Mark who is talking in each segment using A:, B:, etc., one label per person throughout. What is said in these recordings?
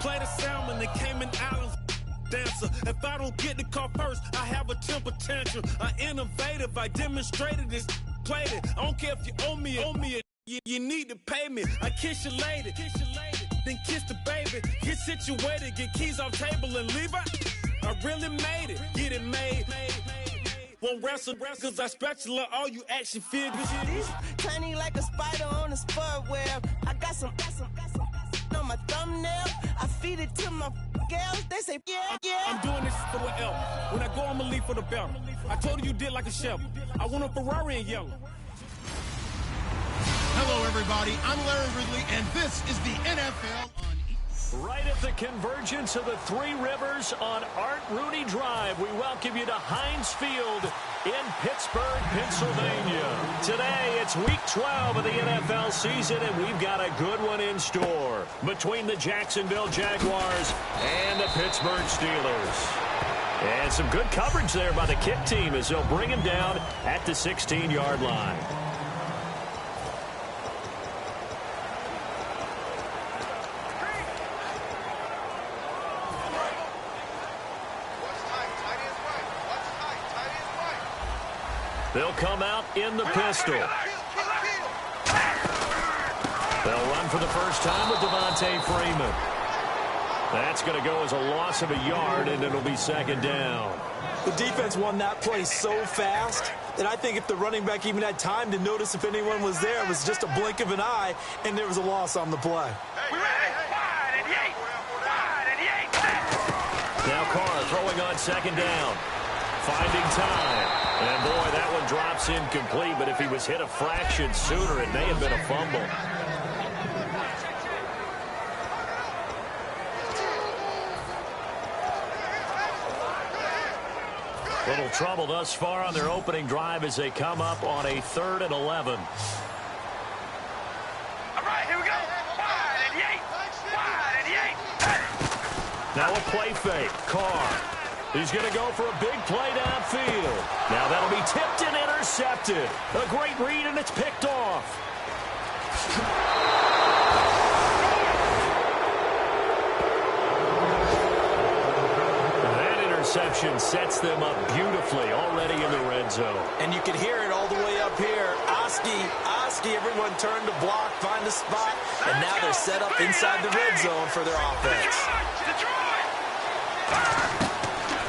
A: play the salmon, the Cayman Islands dancer. If I don't get the call first, I have a temper tantrum. I innovative, I demonstrated this, played it. I don't care if you owe me it. You need to pay me. I kiss your lady, then kiss the baby. Get situated, get keys off table and leave her. I really made it, get it made. Won't wrestle, cause I spatula all you action figures.
B: Tiny like a spider on a spud web. I got some on my thumbnail. I feed it to my girls. They say, yeah.
A: I'm doing this for the L. When I go, I'ma leave for the belt. I told you did like a chef. I want a Ferrari in yellow.
C: Hello, everybody. I'm Larry Ridley, and this is the NFL on
D: Right at the convergence of the Three Rivers on Art Rooney Drive, we welcome you to Heinz Field in Pittsburgh, Pennsylvania. Today, it's Week 12 of the NFL season, and we've got a good one in store between the Jacksonville Jaguars and the Pittsburgh Steelers. And some good coverage there by the kick team as they'll bring him down at the 16-yard line. They'll come out in the pistol. They'll run for the first time with Devontae Freeman. That's going to go as a loss of a yard, and it'll be second down.
E: The defense won that play so fast that I think if the running back even had time to notice if anyone was there, it was just a blink of an eye, and there was a loss on the play.
D: Now Carr throwing on second down. Finding time. And, boy, that one drops incomplete, but if he was hit a fraction sooner, it may have been a fumble. Little trouble thus far on their opening drive as they come up on a 3rd and 11.
F: All right, here we go. Wide and eight.
D: Now a play fake. Carr. He's going to go for a big play downfield. Now that'll be tipped and intercepted. A great read, and it's picked off. That interception sets them up beautifully already in the red zone.
E: And you can hear it all the way up here. Oski, everyone turned to block, find a spot, and now they're set up inside the red zone for their offense.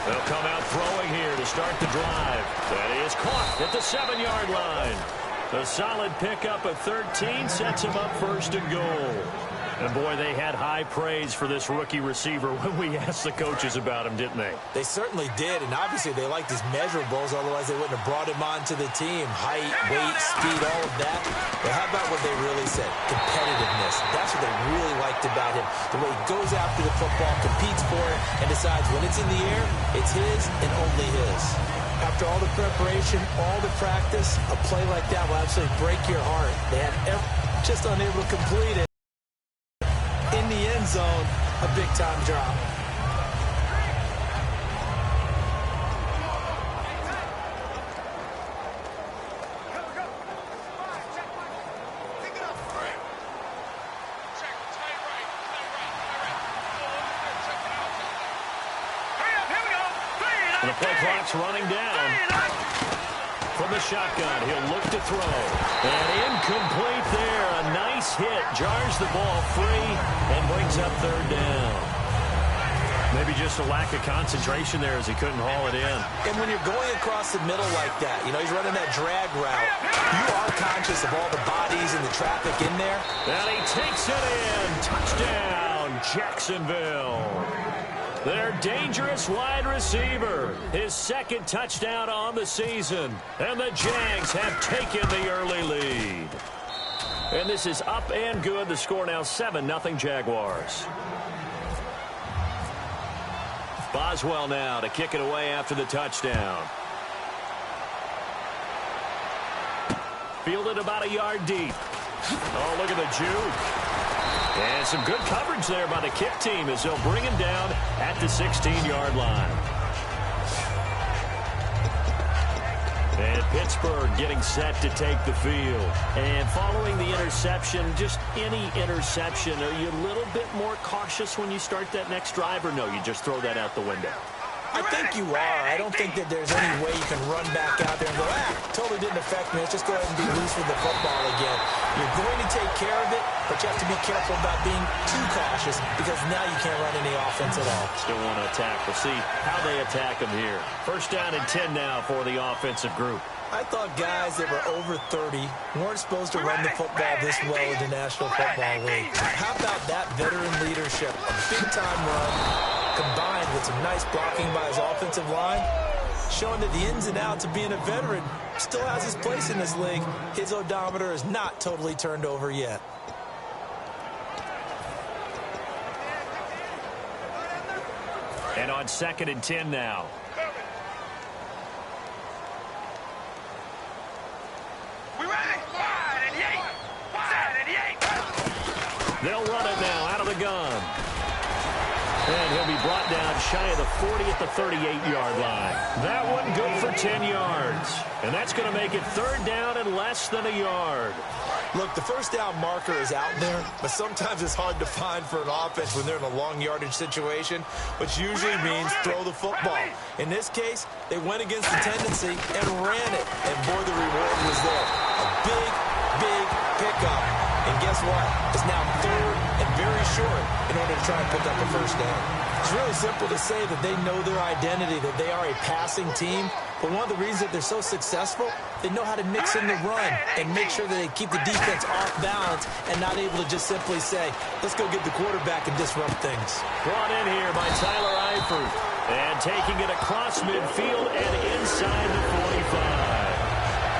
D: They'll come out throwing here to start the drive. That is caught at the 7-yard line. A solid pickup of 13 sets him up first and goal. And, boy, they had high praise for this rookie receiver when we asked the coaches about him, didn't they?
E: They certainly did, and obviously they liked his measurables, otherwise they wouldn't have brought him onto the team. Height, weight, speed, all of that. But how about what they really said? Competitiveness. That's what they really liked about him. The way he goes after the football, competes for it, and decides when it's in the air, it's his and only his. After all the preparation, all the practice, a play like that will absolutely break your heart. They had just unable to complete it. In the end zone, a big-time drop.
D: The play clock's running down. From the shotgun, he'll look to throw. And incomplete there. A nice hit. Jars the ball free and brings up 3rd down. Maybe just a lack of concentration there as he couldn't haul it in.
E: And when you're going across the middle like that, you know, he's running that drag route, you are conscious of all the bodies and the traffic in there.
D: And he takes it in. Touchdown, Jacksonville. Their dangerous wide receiver. His 2nd touchdown on the season. And the Jags have taken the early lead. And this is up and good. The score now 7-0 Jaguars. Boswell now to kick it away after the touchdown. Fielded about a yard deep. Oh, look at the juke. And some good coverage there by the kick team as they'll bring him down at the 16-yard line. And Pittsburgh getting set to take the field. And following the interception, just any interception, are you a little bit more cautious when you start that next drive, or no, you just throw that out the window?
E: I think you are. I don't think that there's any way you can run back out there and go, totally didn't affect me. Let's just go ahead and be loose with the football again. You're going to take care of it, but you have to be careful about being too cautious because now you can't run any offense at all.
D: Still want to attack. We'll see how they attack them here. First down and 10 now for the offensive group.
E: I thought guys that were over 30 weren't supposed to run the football this well in the National Football League. How about that veteran leadership? A big-time run combined with some nice blocking by his offensive line, showing that the ins and outs of being a veteran still has his place in this league. His odometer is not totally turned over yet.
D: And on 2nd and 10 now. They'll run it now out of the gun. And he'll be brought down shy of the 40 at the 38-yard line. That one good for 10 yards. And that's going to make it 3rd down and less than a yard.
E: Look, the first down marker is out there, but sometimes it's hard to find for an offense when they're in a long yardage situation, which usually means throw the football. In this case, they went against the tendency and ran it. And boy, the reward was there. A big, big pickup. And guess what? It's now 3rd and very short in order to try and pick up a first down. It's really simple to say that they know their identity, that they are a passing team. But one of the reasons that they're so successful, they know how to mix in the run and make sure that they keep the defense off balance and not able to just simply say, let's go get the quarterback and disrupt things.
D: Brought in here by Tyler Eifert. And taking it across midfield and inside the 45.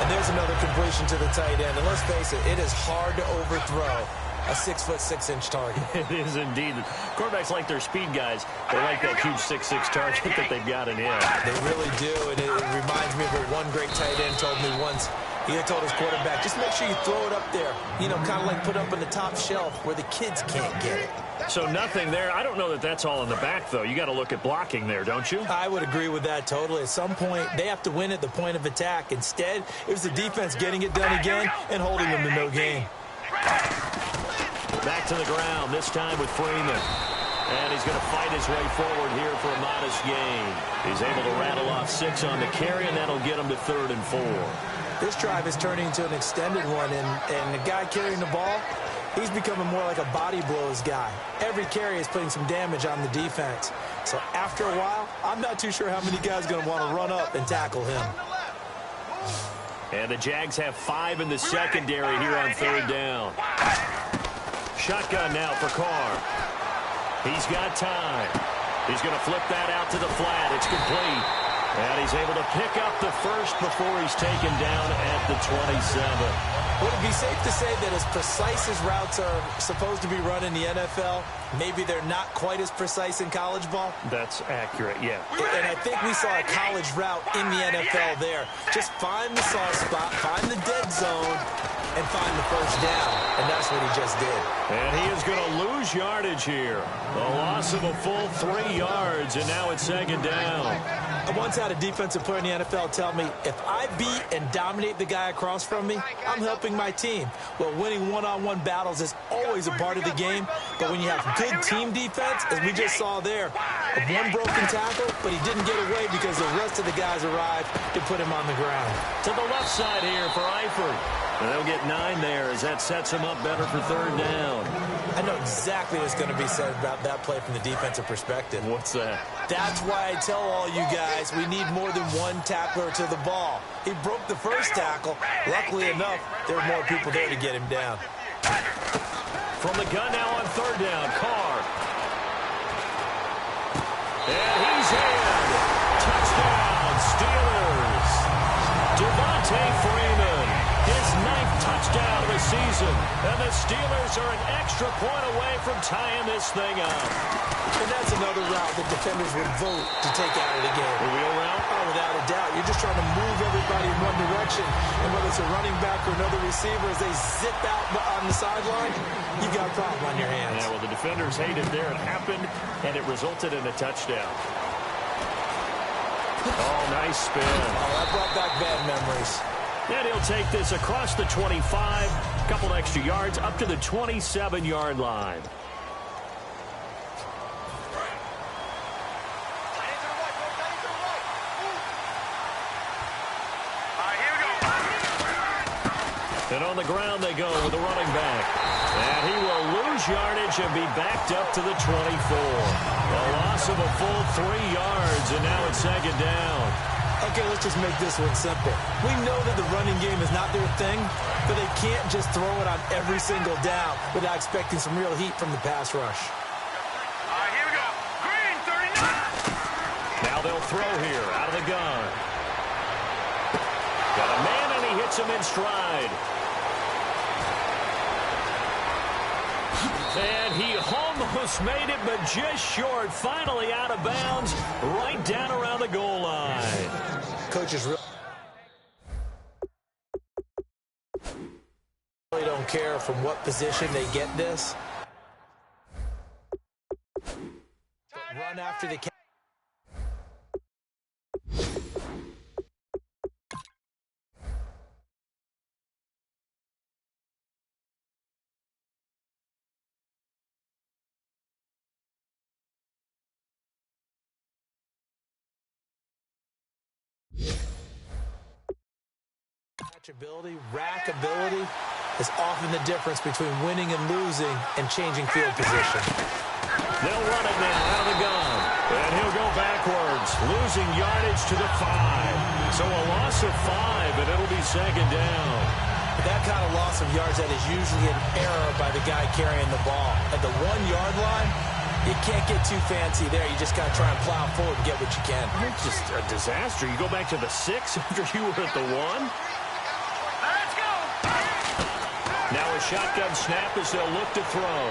E: And there's another completion to the tight end. And let's face it, it is hard to overthrow a 6'6" target.
D: It is indeed. Quarterbacks like their speed guys. They like that huge 6'6" target that they've got in him.
E: They really do. And it reminds me of what one great tight end told me once. He had told his quarterback, just make sure you throw it up there. You know, kind of like put up on the top shelf where the kids can't get it.
D: So nothing there. I don't know that that's all in the back, though. You got to look at blocking there, don't you?
E: I would agree with that totally. At some point, they have to win at the point of attack. Instead, it was the defense getting it done again and holding them to no gain.
D: Back to the ground, this time with Freeman. And he's going to fight his way forward here for a modest gain. He's able to rattle off 6 on the carry, and that'll get him to 3rd and 4.
E: This drive is turning into an extended one, and the guy carrying the ball, he's becoming more like a body blows guy. Every carry is putting some damage on the defense. So after a while, I'm not too sure how many guys are going to want to run up and tackle him.
D: And the Jags have 5 in the secondary here on 3rd down. Shotgun now for Carr. He's got time. He's going to flip that out to the flat. It's complete. And he's able to pick up the first before he's taken down at the 27.
E: Would it be safe to say that as precise as routes are supposed to be run in the NFL, maybe they're not quite as precise in college ball?
D: That's accurate, yeah.
E: And I think we saw a college route in the NFL there. Just find the soft spot, find the dead zone, and find the first down. And that's what he just did.
D: And he is going to lose yardage here. A loss of a full 3 yards, and now it's 2nd down.
E: I once had a defensive player in the NFL tell me, if I beat and dominate the guy across from me, I'm helping my team. Well, winning one-on-one battles is always a part of the game, but when you have good team defense, as we just saw there, one broken tackle, but he didn't get away because the rest of the guys arrived to put him on the ground.
D: To the left side here for Eifert. And they'll get 9 there as that sets him up better for 3rd down.
E: I know exactly what's going to be said about that play from the defensive perspective.
D: What's that?
E: That's why I tell all you guys we need more than one tackler to the ball. He broke the first tackle. Luckily enough, there were more people there to get him down.
D: From the gun now on 3rd down, Carr. And he's in. Touchdown, Steelers. Devontae Freeman, his 9th touchdown of the season. And the Steelers are an extra point away from tying this thing up.
E: And that's another route that defenders would vote to take out of the game.
D: A wheel route?
E: Oh, without a doubt. You're just trying to move everybody in one direction. And whether it's a running back or another receiver, as they zip out on the sideline, you've got a problem on your hands.
D: Yeah, well, the defenders hate it there. It happened, and it resulted in a touchdown. Oh, nice spin.
E: Oh, that brought back bad memories.
D: And he'll take this across the 25, a couple extra yards, up to the 27-yard line. And on the ground they go with the running back. And he will lose yardage and be backed up to the 24. A loss of a full 3 yards, and now it's second down.
E: Okay, let's just make this one simple. We know that the running game is not their thing, but they can't just throw it on every single down without expecting some real heat from the pass rush.
F: All right, here we go. Green, 39.
D: Now they'll throw here out of the gun. Got a man, and he hits him in stride. And he almost made it, but just short. Finally out of bounds, right down around the goal line.
E: Coaches really don't care from what position they get this. But run after the catch. Ability, rack ability is often the difference between winning and losing and changing field position.
D: They'll run it now out of the gun. And he'll go backwards, losing yardage to the 5. So a loss of 5, and it'll be second down.
E: That kind of loss of yards, that is usually an error by the guy carrying the ball. At the 1-yard line, you can't get too fancy there. You just got to try and plow forward and get what you can.
D: It's just a disaster. You go back to the 6 after you were at the 1. Now a shotgun snap as they'll look to throw.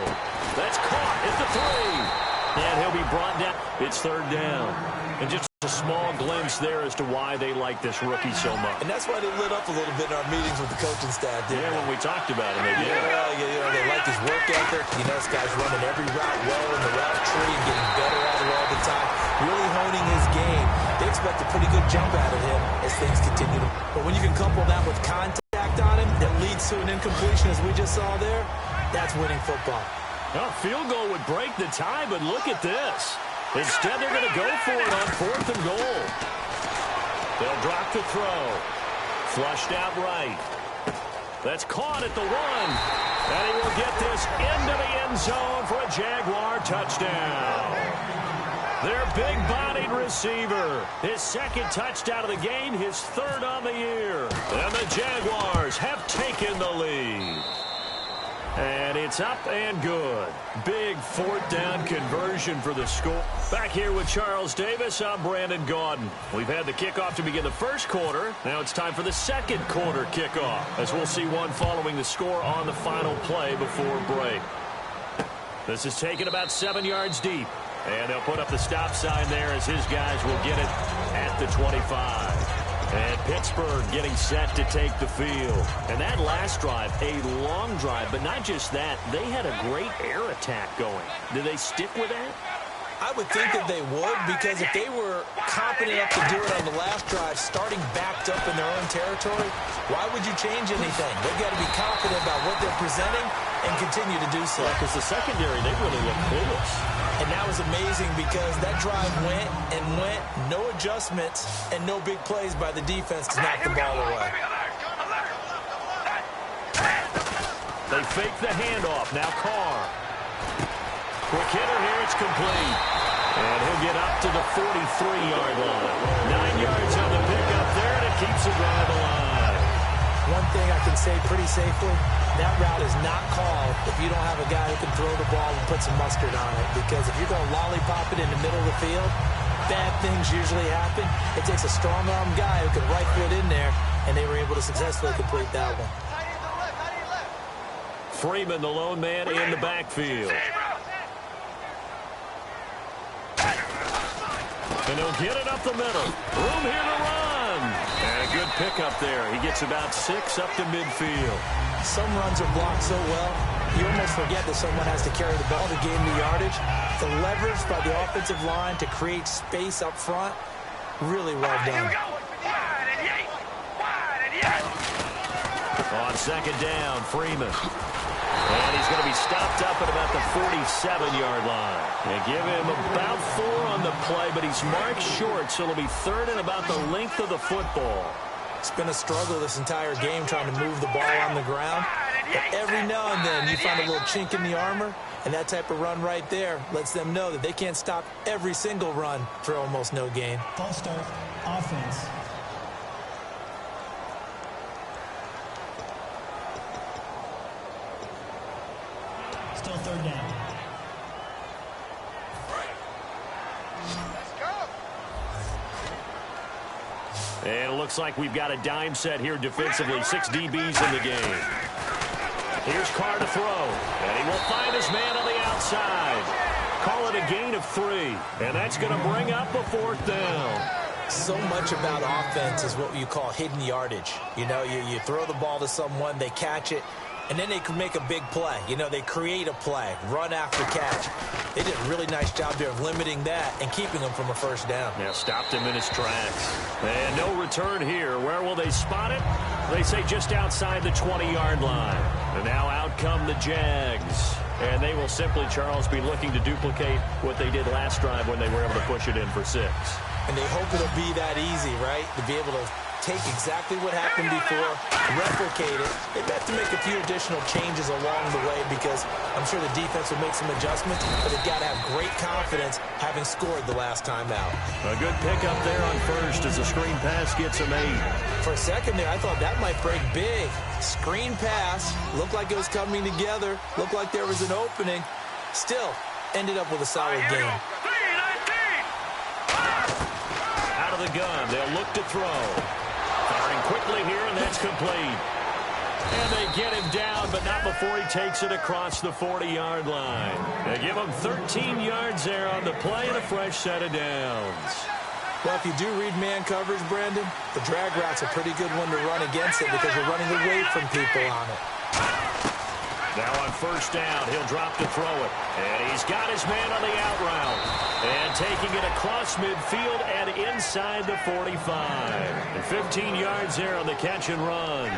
D: That's caught at the 3. And he'll be brought down. It's third down. And just a small glimpse there as to why they like this rookie so much.
E: And that's why they lit up a little bit in our meetings with the coaching staff.
D: Yeah, when we talked about him, they did.
E: Yeah, they like his work ethic. You know, this guy's running every route well in the route tree and getting better at it all the time. Really honing his game. They expect a pretty good jump out of him as things continue to. But when you can couple that with contact on him that leads to an incompletion, as we just saw there, that's winning football.
D: Well, field goal would break the tie, but look at this. Instead, they're going to go for it on 4th and goal. They'll drop the throw. Flushed out right. That's caught at the 1. And he will get this into the end zone for a Jaguar touchdown. Their big-bodied receiver. His second touchdown of the game, his 3rd on the year. And the Jaguars have taken the lead. And it's up and good. Big 4th down conversion for the score. Back here with Charles Davis, I'm Brandon Gaudin. We've had the kickoff to begin the first quarter. Now it's time for the second quarter kickoff, as we'll see one following the score on the final play before break. This is taken about 7 yards deep. And they'll put up the stop sign there as his guys will get it at the 25. And Pittsburgh getting set to take the field. And that last drive, a long drive, but not just that. They had a great air attack going. Did they stick with that?
E: I would think that they would, because if they were competent enough to do it on the last drive, starting backed up in their own territory, why would you change anything? They've got to be confident about what they're presenting and continue to do so.
D: Because the secondary, they really look clueless.
E: And that was amazing because that drive went and went, no adjustments, and no big plays by the defense to knock the ball away.
D: They fake the handoff. Now Carr. Quick hitter here. It's complete. And he'll get up to the 43-yard line. 9 yards on the pickup there, and it keeps the drive alive.
E: One thing I can say pretty safely, that route is not called if you don't have a guy who can throw the ball and put some mustard on it. Because if you're going to lollipop it in the middle of the field, bad things usually happen. It takes a strong-arm guy who can right foot in there, and they were able to successfully complete that one.
D: Freeman, the lone man, in the backfield. And he'll get it up the middle. Room here to run. And a good pickup there. He gets about 6 up to midfield.
E: Some runs are blocked so well, you almost forget that someone has to carry the ball to gain the yardage. The leverage by the offensive line to create space up front Really well done.
D: On second down, Freeman. And he's going to be stopped up at about the 47-yard line. And give him about 4 on the play, but he's marked short, so it'll be third and about the length of the football.
E: It's been a struggle this entire game trying to move the ball on the ground. But every now and then you find a little chink in the armor, and that type of run right there lets them know that they can't stop every single run for almost no gain.
G: False start, offense. Still third down.
D: And it looks like we've got a dime set here defensively. 6 DBs in the game. Here's Carr to throw. And he will find his man on the outside. Call it a gain of 3. And that's going to bring up a 4th down.
E: So much about offense is what you call hidden yardage. You know, you throw the ball to someone, they catch it, and then they can make a big play. You know, they create a play, run after catch. They did a really nice job there of limiting that and keeping him from a first down.
D: Yeah, stopped him in his tracks. And no return here. Where will they spot it? They say just outside the 20-yard line. And now out come the Jags. And they will simply, Charles, be looking to duplicate what they did last drive when they were able to push it in for 6.
E: And they hope it'll be that easy, right? To be able to take exactly what happened before, replicate it. They've got to make a few additional changes along the way because I'm sure the defense will make some adjustments, but they've got to have great confidence having scored the last time out.
D: A good pickup there on first as the screen pass gets a 8.
E: For a second there, I thought that might break big. Screen pass, looked like it was coming together, looked like there was an opening. Still, ended up with a solid game.
D: Out of the gun, they'll look to throw. Firing quickly here, and that's complete. And they get him down, but not before he takes it across the 40-yard line. They give him 13 yards there on the play and a fresh set of downs.
E: Well, if you do read man coverage, Brandon, the drag route's a pretty good one to run against it because you're running away from people on it.
D: Now on first down, he'll drop to throw it. And he's got his man on the out route. And taking it across midfield and inside the 45. And 15 yards there on the catch and run.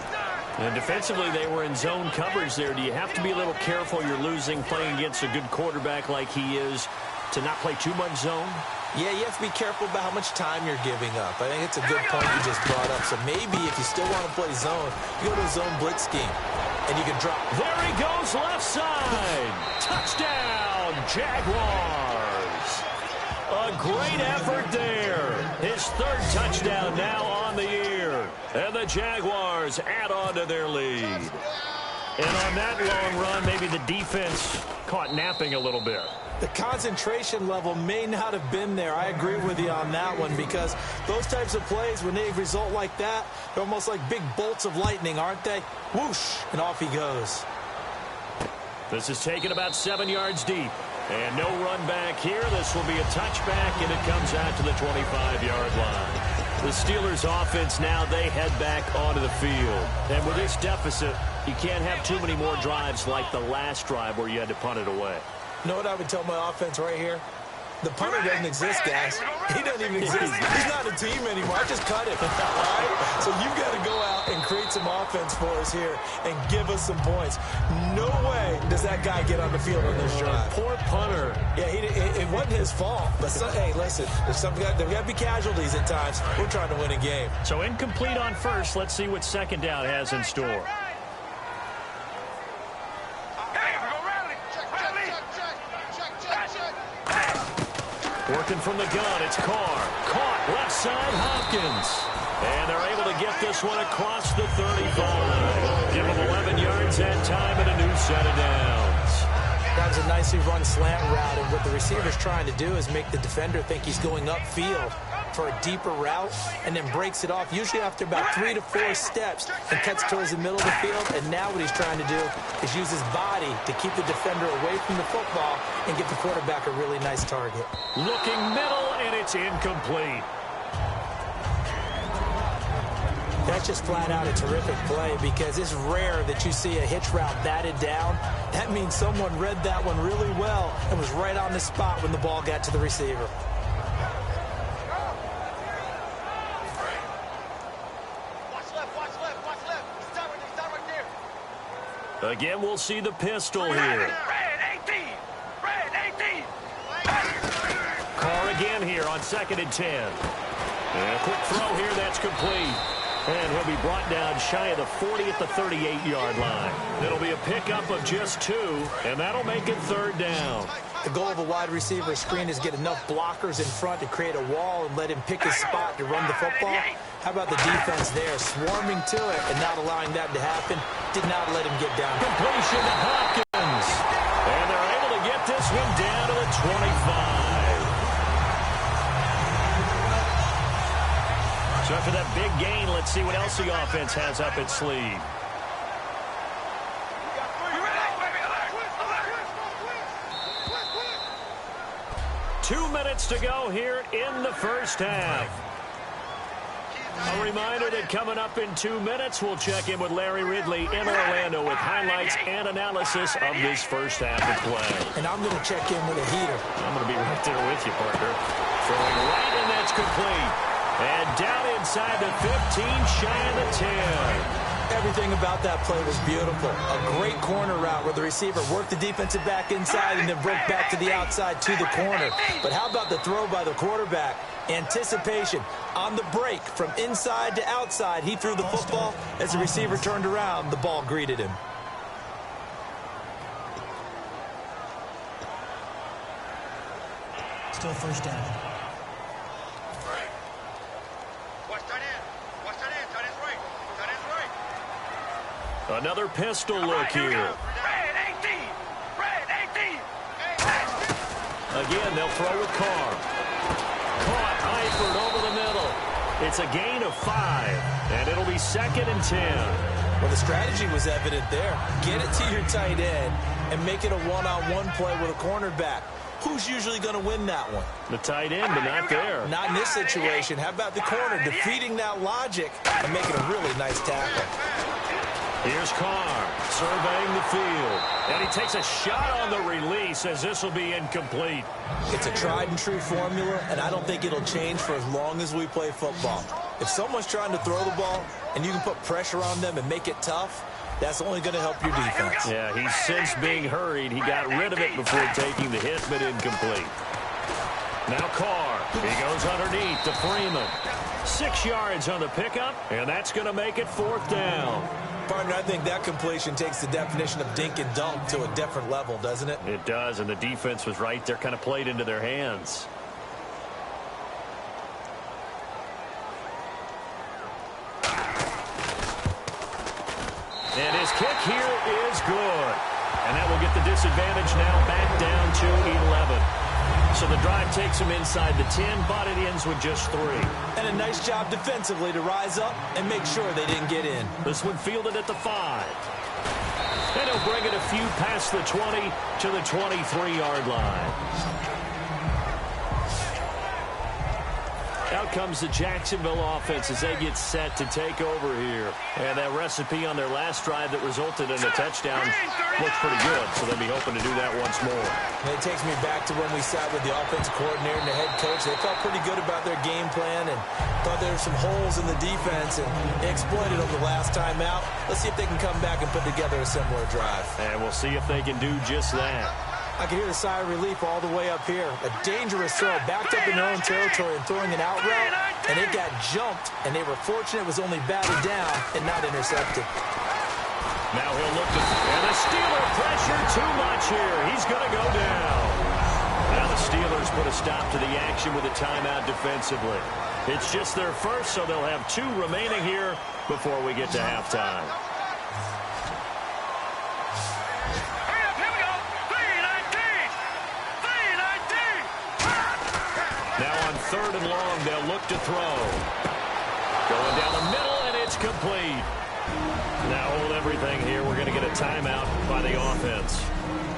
D: And defensively, they were in zone coverage there. Do you have to be a little careful? You're losing playing against a good quarterback like he is to not play too much zone?
E: Yeah, you have to be careful about how much time you're giving up. I think it's a good point you just brought up. So maybe if you still want to play zone, you go to a zone blitz scheme. And you can drop.
D: There he goes, left side. Touchdown, Jaguars. A great effort there. His 3rd touchdown now on the year. And the Jaguars add on to their lead. And on that long run, maybe the defense caught napping a little bit.
E: The concentration level may not have been there. I agree with you on that one because those types of plays, when they result like that, they're almost like big bolts of lightning, aren't they? Whoosh, and off he goes.
D: This is taken about 7 yards deep. And no run back here. This will be a touchback, and it comes out to the 25-yard line. The Steelers' offense now, they head back onto the field. And with this deficit, you can't have too many more drives like the last drive where you had to punt it away.
E: You know what I would tell my offense right here? The punter doesn't exist, guys. He doesn't even exist. He's not a team anymore. I just cut him. All right? So you've got to go out and create some offense for us here and give us some points. No way does that guy get on the field on this drive.
D: Poor punter.
E: Yeah, it wasn't his fault. But, hey, listen, there's got to be casualties at times. We're trying to win a game.
D: So incomplete on first. Let's see what second down has in store. Working from the gun, it's Carr. Caught, left side, Hopkins. And they're able to get this one across the 35. Give them 11 yards that time and a new set of downs.
E: That was a nicely run slant route, and what the receiver's trying to do is make the defender think he's going upfield for a deeper route and then breaks it off, usually after about 3 to 4 steps, and cuts towards the middle of the field. And now what he's trying to do is use his body to keep the defender away from the football and give the quarterback a really nice target.
D: Looking middle, and it's incomplete.
E: That's just flat out a terrific play because it's rare that you see a hitch route batted down. That means someone read that one really well and was right on the spot when the ball got to the receiver.
D: Again, we'll see the pistol here.
F: Red 18. Red 18.
D: Carr again here on 2nd and 10. And a quick throw here, that's complete. And he'll be brought down shy of the 40 at the 38-yard line. It'll be a pickup of just 2, and that'll make it 3rd down.
E: The goal of a wide receiver screen is get enough blockers in front to create a wall and let him pick his spot to run the football. How about the defense there, swarming to it and not allowing that to happen? Did not let him get down.
D: Completion to Hopkins. And they're able to get this one down to the 25. So after that big gain, let's see what else the offense has up its sleeve. Two minutes to go here in the first half. A reminder that coming up in 2 minutes, we'll check in with Larry Ridley in Orlando with highlights and analysis of this first half of play.
E: And I'm going to check in with a heater.
D: I'm going to be right there with you, partner. Throwing right, and that's complete. And down inside the 15, shy of the 10.
E: Everything about that play was beautiful. A great corner route where the receiver worked the defensive back inside and then broke back to the outside to the corner. But how about the throw by the quarterback? Anticipation on the break from inside to outside. He threw the football. As the receiver turned around, the ball greeted him.
G: Still 1st down.
D: Another pistol look here.
F: Red 18. Red 18.
D: Again, they'll throw with Carr. Caught Eifert over the middle. It's a gain of 5, and it'll be 2nd and 10.
E: Well, the strategy was evident there. Get it to your tight end and make it a one-on-one play with a cornerback. Who's usually going to win that one?
D: The tight end, but not there.
E: Not in this situation. How about the corner defeating that logic and making a really nice tackle?
D: Here's Carr surveying the field. And he takes a shot on the release as this will be incomplete.
E: It's a tried and true formula, and I don't think it'll change for as long as we play football. If someone's trying to throw the ball and you can put pressure on them and make it tough, that's only going to help your defense.
D: Yeah, he's since being hurried. He got rid of it before taking the hit, but incomplete. Now Carr. He goes underneath to Freeman. 6 yards on the pickup, and that's going to make it 4th down.
E: Partner, I think that completion takes the definition of dink and dunk to a different level, doesn't it?
D: It does, and the defense was right there, kind of played into their hands. And his kick here is good. And that will get the disadvantage now back down to 11. So the drive takes him inside the 10, but it ends with just 3.
E: And a nice job defensively to rise up and make sure they didn't get in.
D: This one fielded at the 5. And he'll bring it a few past the 20 to the 23-yard line. Out comes the Jacksonville offense as they get set to take over here. And that recipe on their last drive that resulted in a touchdown looks pretty good, so they'll be hoping to do that once more.
E: And it takes me back to when we sat with the offensive coordinator and the head coach. They felt pretty good about their game plan and thought there were some holes in the defense, and they exploited them the last time out. Let's see if they can come back and put together a similar drive.
D: And we'll see if they can do just that.
E: I can hear the sigh of relief all the way up here. A dangerous throw, backed up in their own territory and throwing an out route, and it got jumped, and they were fortunate it was only batted down and not intercepted.
D: Now he'll look to, and the Steeler pressure too much here. He's going to go down. Now the Steelers put a stop to the action with a timeout defensively. It's just their first, so they'll have 2 remaining here before we get to halftime. Now on 3rd and long, they'll look to throw. Going down the middle, and it's complete. Now hold everything here. We're going to get a timeout by the offense.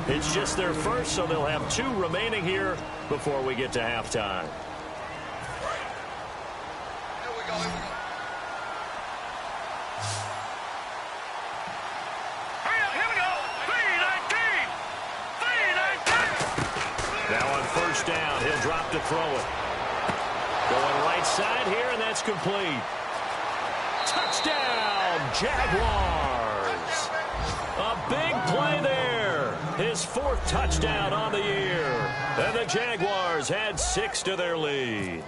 D: It's just their first, so they'll have 2 remaining here before we get to halftime.
F: Here we go. Here we go. 3-19.
D: Now on 1st down, he'll drop to throw it. Going right side here, and that's complete. Touchdown, Jaguars. A 4th touchdown on the year. And the Jaguars add 6 to their lead.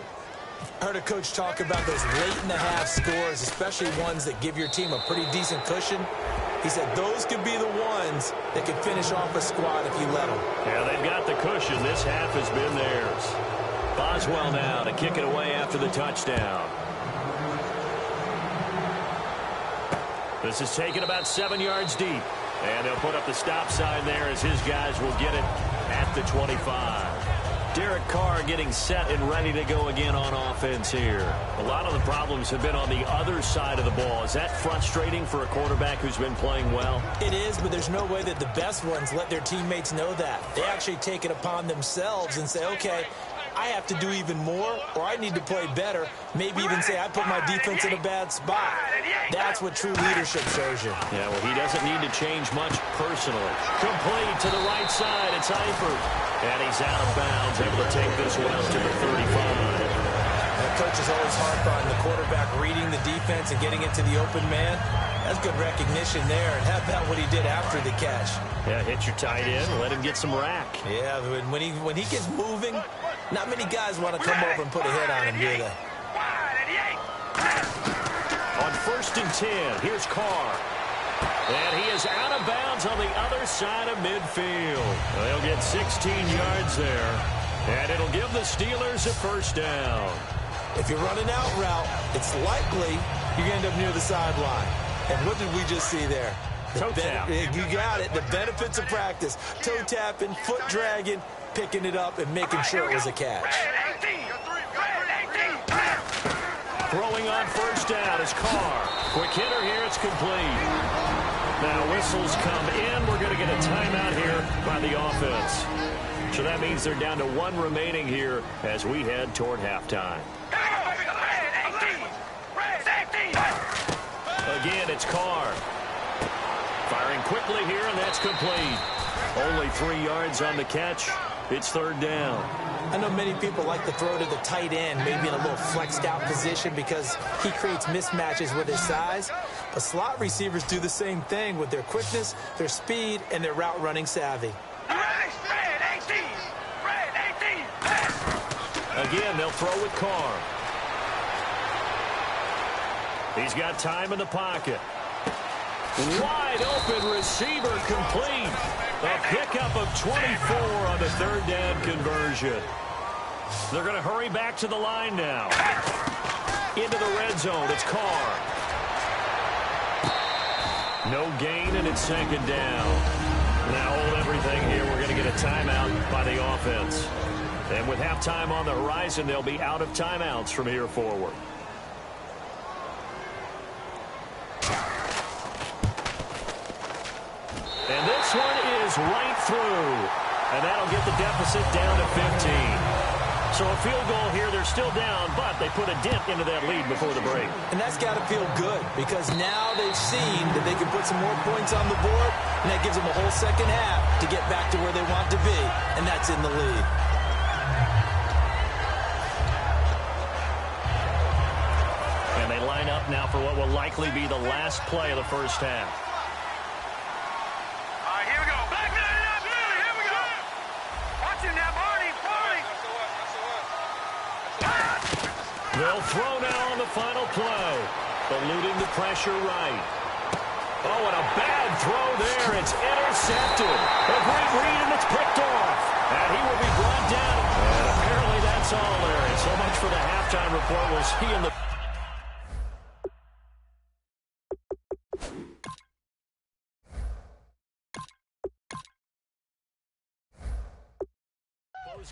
E: I heard a coach talk about those late-in-the-half scores, especially ones that give your team a pretty decent cushion. He said those could be the ones that could finish off a squad if you let them.
D: Yeah, they've got the cushion. This half has been theirs. Boswell now to kick it away after the touchdown. This is taken about 7 yards deep. And they'll put up the stop sign there as his guys will get it at the 25. Derek Carr getting set and ready to go again on offense here. A lot of the problems have been on the other side of the ball. Is that frustrating for a quarterback who's been playing well?
E: It is, but there's no way that the best ones let their teammates know that. They actually take it upon themselves and say, okay, I have to do even more, or I need to play better. Maybe even say I put my defense in a bad spot. That's what true leadership shows you.
D: Yeah, well, he doesn't need to change much personally. Complete to the right side. It's Eifert. And he's out of bounds, able to take this one out to the 35.
E: The coach is always harp on the quarterback reading the defense and getting into the open man. That's good recognition there. And how about what he did after the catch?
D: Yeah, hit your tight end, let him get some rack.
E: Yeah, when he gets moving, not many guys want to come over and put a hit on him, do they?
D: On 1st and 10, here's Carr. And he is out of bounds on the other side of midfield. They'll get 16 yards there. And it'll give the Steelers a 1st down.
E: If you run an out route, it's likely you're going to end up near the sideline. And what did we just see there?
D: Toe tap.
E: You got it. The benefits of practice. Toe tapping, foot dragging, picking it up, and making sure it was a catch.
D: Throwing on 1st down is Carr. Quick hitter here. It's complete. Now whistles come in. We're going to get a timeout here by the offense. So that means they're down to 1 remaining here as we head toward halftime. Again, it's Carr. Firing quickly here, and that's complete. Only 3 yards on the catch. It's 3rd down.
E: I know many people like to throw to the tight end, maybe in a little flexed out position because he creates mismatches with his size. But slot receivers do the same thing with their quickness, their speed, and their route running savvy.
D: Again, they'll throw with Carr. He's got time in the pocket. Wide open receiver complete. A pickup of 24 on the 3rd down conversion. They're going to hurry back to the line now. Into the red zone. It's Carr. No gain, and it's 2nd down. Now hold everything here. We're going to get a timeout by the offense. And with halftime on the horizon, they'll be out of timeouts from here forward. And this one is right through. And that'll get the deficit down to 15. So a field goal here, they're still down, but they put a dent into that lead before the break.
E: And that's got to feel good because now they've seen that they can put some more points on the board, and that gives them a whole 2nd half to get back to where they want to be, and that's in the lead.
D: And they line up now for what will likely be the last play of the 1st half. They'll throw now on the final play. Eluding the pressure right. Oh, and a bad throw there. It's intercepted. A great read, and it's picked off. And he will be brought down. And apparently that's all, Larry. So much for the halftime report. We'll see in the...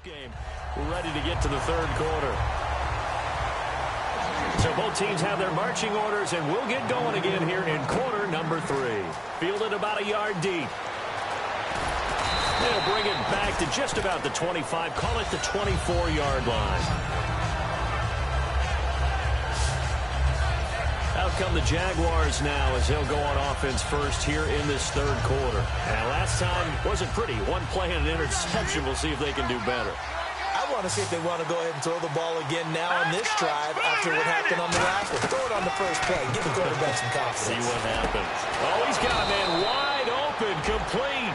D: Game. We're ready to get to the 3rd quarter. So both teams have their marching orders, and we'll get going again here in quarter number 3. Fielded about a yard deep. They'll bring it back to just about the 25. Call it the 24-yard line. Out come the Jaguars now as they'll go on offense first here in this 3rd quarter. And last time wasn't pretty. 1 play and an interception. We'll see if they can do better.
E: I want to see if they want to go ahead and throw the ball again now on this drive after what happened on the last one. Throw it on the 1st play. Give the quarterback some confidence.
D: See what happens. Oh, he's got a man wide open, complete.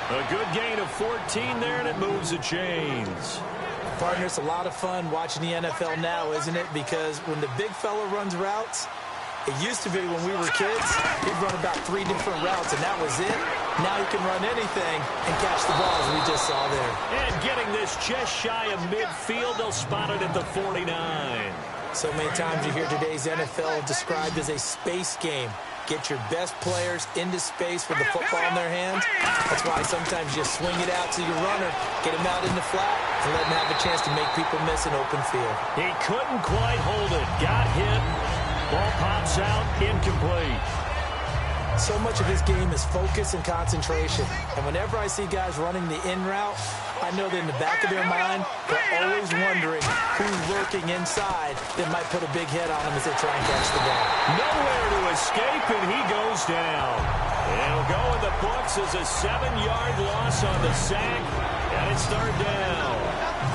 D: A good gain of 14 there, and it moves the chains.
E: Partner, it's a lot of fun watching the NFL now, isn't it? Because when the big fella runs routes, it used to be when we were kids, he'd run about 3 different routes, and that was it. Now he can run anything and catch the ball, as we just saw there.
D: And getting this just shy of midfield, they'll spot it at the 49.
E: So many times you hear today's NFL described as a space game. Get your best players into space with the football in their hands. That's why sometimes you swing it out to your runner, get him out in the flat, and let him have a chance to make people miss an open field.
D: He couldn't quite hold it. Got hit. Ball pops out, incomplete.
E: So much of his game is focus and concentration. And whenever I see guys running the in route, I know that in the back of their mind, they're always wondering who's lurking inside that might put a big hit on them as they try and catch the ball.
D: Nowhere to escape, and he goes down. It'll go in the books as a 7-yard loss on the sack, and it's third down.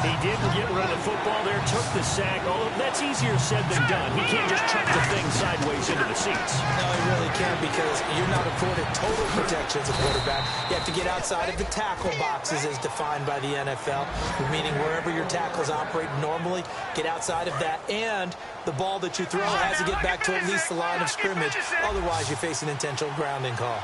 D: He didn't get rid of the football there, took the sack, although that's easier said than done. He can't just chuck the thing sideways into the seats.
E: No, he really can't, because you're not afforded total protection as a quarterback. You have to get outside of the tackle boxes as defined by the NFL, meaning wherever your tackles operate normally, get outside of that, and the ball that you throw has to get back to at least the line of scrimmage. Otherwise, you face an intentional grounding call.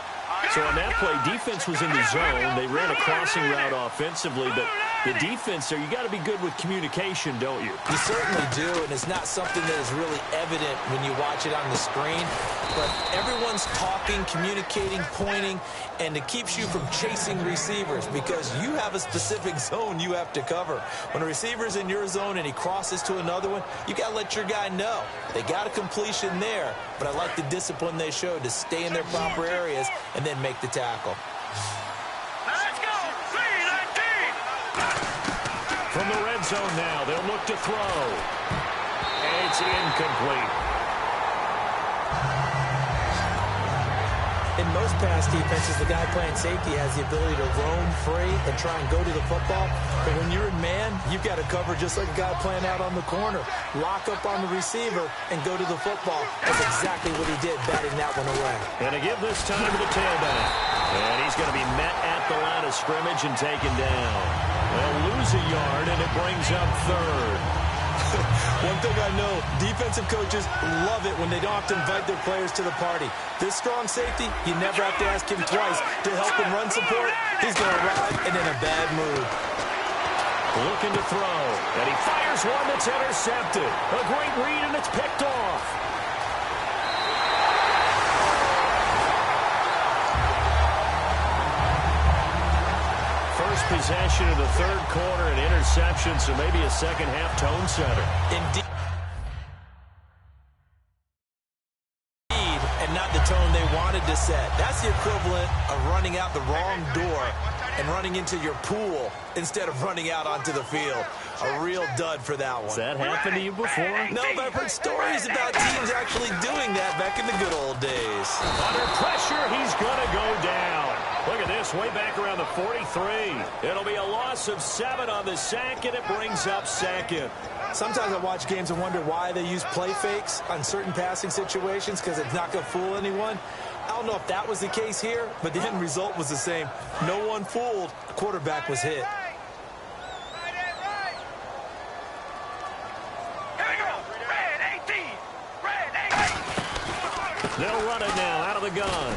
D: So on that play, defense was in the zone. They ran a crossing route offensively, but the defense there, you got to be good with communication, don't you?
E: You certainly do, and it's not something that is really evident when you watch it on the screen. But everyone's talking, communicating, pointing, and it keeps you from chasing receivers because you have a specific zone you have to cover. When a receiver's in your zone and he crosses to another one, you got to let your guy know. They got a completion there, but I like the discipline they showed to stay in their proper areas and then make the tackle.
F: Let's go! 3-19!
D: From the red zone now, they'll look to throw. It's incomplete.
E: In most pass defenses, the guy playing safety has the ability to roam free and try and go to the football. But when you're in man, you've got to cover just like a guy playing out on the corner. Lock up on the receiver and go to the football. That's exactly what he did, batting that one away.
D: Going to give this time to the tailback. And he's going to be met at the line of scrimmage and taken down. They'll lose a yard, and it brings up third.
E: One thing I know, defensive coaches love it when they don't have to invite their players to the party. This strong safety, you never have to ask him twice to help him run support. He's going to arrive and in a bad mood.
D: Looking to throw, and he fires one that's intercepted. A great read, and it's picked off. First possession of the third quarter, an interception, so maybe a second-half tone setter.
E: Indeed, and not the tone they wanted to set. That's the equivalent of running out the wrong door and running into your pool instead of running out onto the field. A real dud for that one.
D: Has that happened to you before?
E: No, but I've heard stories about teams actually doing that back in the good old days.
D: Under pressure, he's going to go down. Look at this, way back around the 43. It'll be a loss of 7 on the sack, and it brings up second.
E: Sometimes I watch games and wonder why they use play fakes on certain passing situations, because it's not going to fool anyone. I don't know if that was the case here, but the end result was the same. No one fooled. The quarterback was hit.
D: They'll run it now out of the gun.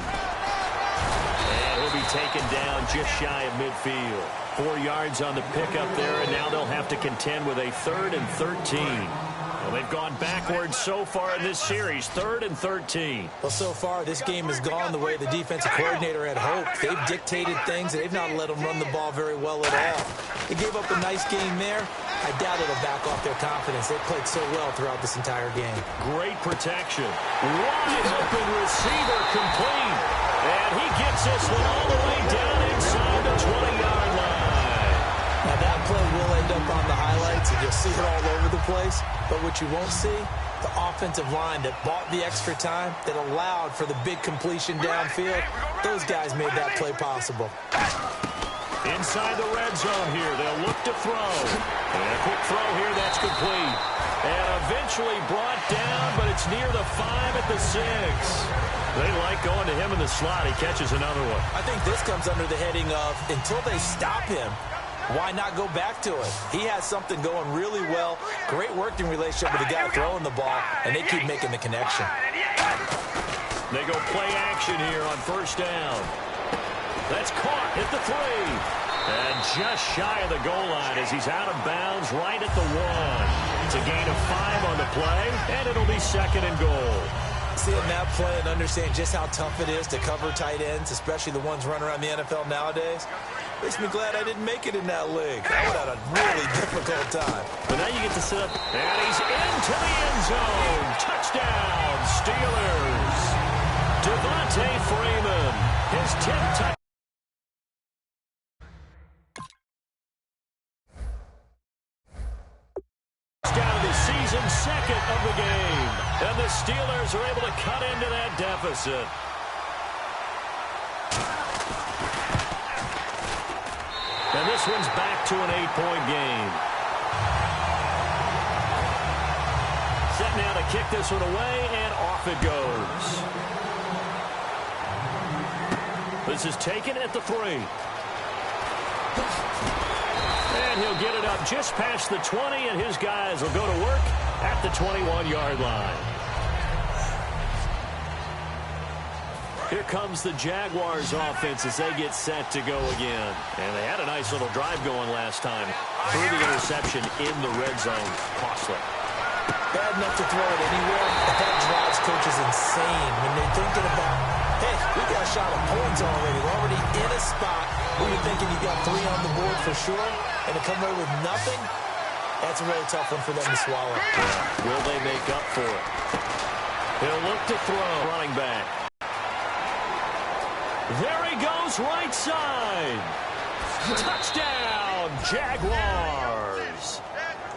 D: And he'll be taken down just shy of midfield. 4 yards on the pickup there, and now they'll have to contend with a 3rd and 13. Well, they've gone backwards so far in this series, 3rd and 13.
E: Well, so far, this game has gone the way the defensive coordinator had hoped. They've dictated things, and they've not let them run the ball very well at all. They gave up a nice game there. I doubt it'll back off their confidence. They've played so well throughout this entire game.
D: Great protection. Wide open receiver complete. And he gets this one all the way down inside the 20-yard line.
E: Now, that play will end up on the highlights, and you'll see it all over the place. But what you won't see, the offensive line that bought the extra time, that allowed for the big completion downfield, those guys made that play possible.
D: Inside the red zone here. They'll look to throw. And a quick throw here. That's complete. And eventually brought down, but it's near the 5 at the 6. They like going to him in the slot. He catches another one.
E: I think this comes under the heading of until they stop him, why not go back to it? He has something going really well. Great working relationship with the guy throwing the ball, and they keep making the connection.
D: They go play action here on first down. That's caught at the 3. And just shy of the goal line as he's out of bounds right at the 1. It's a gain of 5 on the play, and it'll be 2nd and goal.
E: Seeing that play and understand just how tough it is to cover tight ends, especially the ones running around the NFL nowadays, makes me glad I didn't make it in that league. I would have had a really difficult time.
D: But now you get to sit up, and he's into the end zone. Touchdown, Steelers. Devontae Freeman, his 10th touchdown. Down to the season 2nd of the game. And the Steelers are able to cut into that deficit. And this one's back to an 8-point game. Set now to kick this one away, and off it goes. This is taken at the 3. And he'll get it up just past the 20, and his guys will go to work at the 21-yard line. Here comes the Jaguars offense as they get set to go again. And they had a nice little drive going last time. Through the interception in the red zone. Costly.
E: Bad enough to throw it anywhere, but that drives coaches insane when they're thinking about, hey, we got a shot at points already. We're already in a spot where you're thinking you got 3 on the board for sure, and to come away with nothing, that's a really tough one for them to swallow.
D: Yeah. Will they make up for it? He'll look to throw. Running back. There he goes, right side. Touchdown, Jaguars.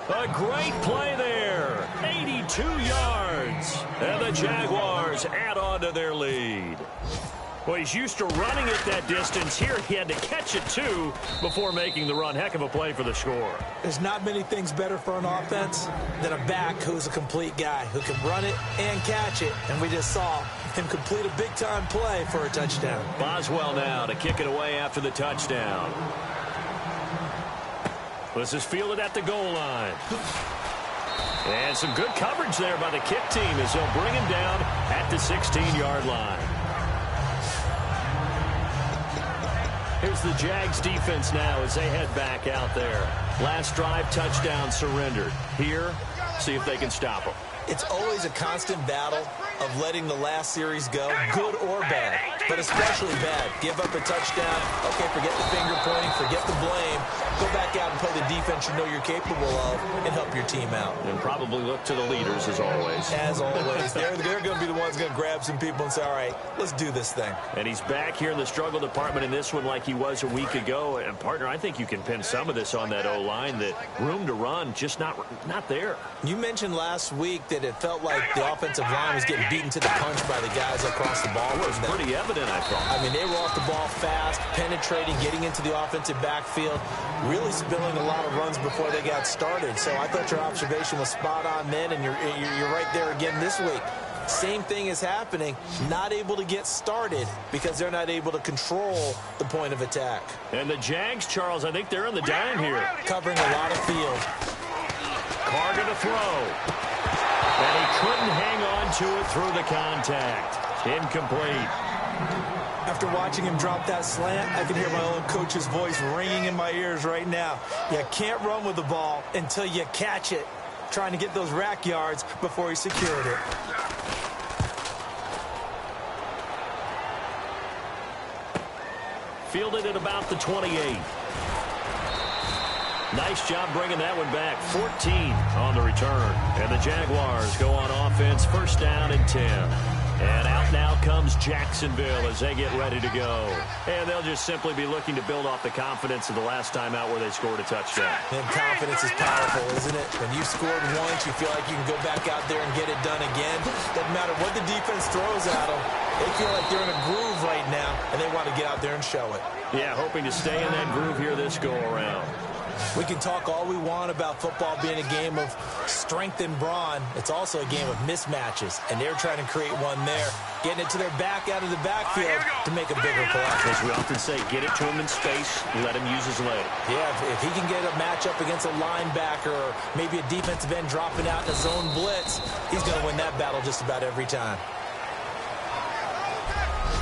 D: A great play there. 82 yards. And the Jaguars add on to their lead. Well, he's used to running it that distance. Here he had to catch it, too, before making the run. Heck of a play for the score.
E: There's not many things better for an offense than a back who's a complete guy, who can run it and catch it. And we just saw him complete a big-time play for a touchdown.
D: Boswell now to kick it away after the touchdown. This is fielded at the goal line. And some good coverage there by the kick team as they'll bring him down at the 16-yard line. Here's the Jags defense now as they head back out there. Last drive, touchdown surrendered. Here, see if they can stop him.
E: It's always a constant battle of letting the last series go, good or bad, but especially bad. Give up a touchdown. Okay, forget the finger pointing, forget the blame. Go back out and play the defense you know you're capable of and help your team out.
D: And probably look to the leaders as always.
E: As always. They're going to be the ones going to grab some people and say, all right, let's do this thing.
D: And he's back here in the struggle department in this one like he was a week ago. And, partner, I think you can pin some of this on that O-line, that room to run just not there. You
E: mentioned last week that it felt like the offensive line was getting beaten to the punch by the guys across the ball.
D: It was pretty evident, I thought.
E: I mean, they were off the ball fast, penetrating, getting into the offensive backfield, really spilling a lot of runs before they got started. So I thought your observation was spot on then, and you're right there again this week. Same thing is happening, not able to get started because they're not able to control the point of attack.
D: And the Jags, Charles, I think they're in the dime here.
E: Covering a lot of field.
D: Carr to throw. And he couldn't hang on to it through the contact. Incomplete.
E: After watching him drop that slant, I can hear my old coach's voice ringing in my ears right now. You can't run with the ball until you catch it. Trying to get those rack yards before he secured it.
D: Fielded at about the 28. Nice job bringing that one back. 14 on the return. And the Jaguars go on offense, first down and 10. And out now comes Jacksonville as they get ready to go. And they'll just simply be looking to build off the confidence of the last time out where they scored a touchdown.
E: And confidence is powerful, isn't it? When you scored once, you feel like you can go back out there and get it done again. Doesn't matter what the defense throws at them. They feel like they're in a groove right now, and they want to get out there and show it.
D: Yeah, hoping to stay in that groove here this go-around.
E: We can talk all we want about football being a game of strength and brawn. It's also a game of mismatches, and they're trying to create one there, getting it to their back out of the backfield to make a bigger play.
D: As we often say, get it to him in space, let him use his leg.
E: Yeah, if he can get a matchup against a linebacker or maybe a defensive end dropping out in a zone blitz, he's going to win that battle just about every time.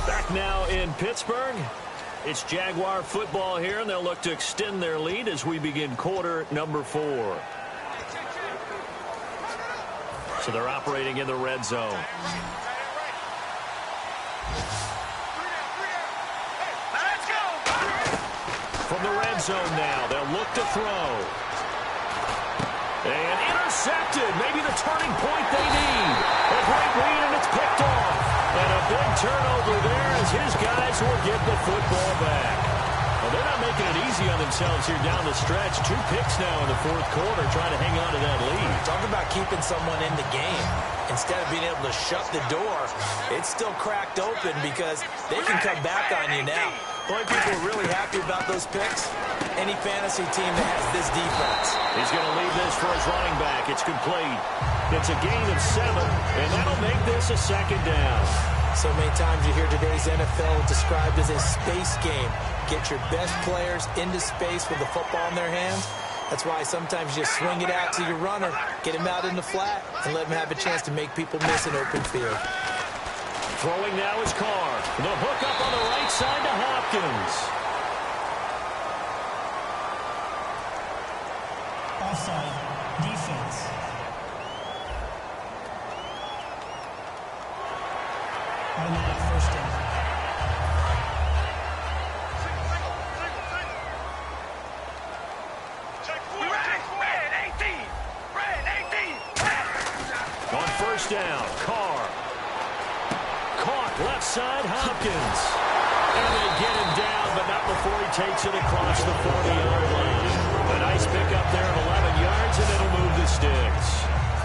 D: Back now in Pittsburgh. It's Jaguar football here, and they'll look to extend their lead as we begin quarter number 4. So they're operating in the red zone. From the red zone now, they'll look to throw. And intercepted. Maybe the turning point they need. A great read, and it's picked off. And a big turnover there as his guys will get the football back. Well, they're not making it easy on themselves here down the stretch. 2 picks now in the fourth quarter, trying to hang on to that lead.
E: Talk about keeping someone in the game. Instead of being able to shut the door, it's still cracked open because they can come back on you now. The only people who are really happy about those picks, any fantasy team that has this defense.
D: He's going to leave this for his running back. It's complete. It's a gain of 7, and that'll make this a second down.
E: So many times you hear today's NFL described as a space game. Get your best players into space with the football in their hands. That's why sometimes you swing it out to your runner, get him out in the flat, and let him have a chance to make people miss an open field.
D: Throwing now is Carr. The hook up on the right side to Hopkins.
G: Offside. Defense. Automatic first down.
D: On first down, Carr. Caught left side, Hopkins. And they get him down, but not before he takes it across the 40-yard line. A nice pickup there of 11 yards, and it'll move the sticks.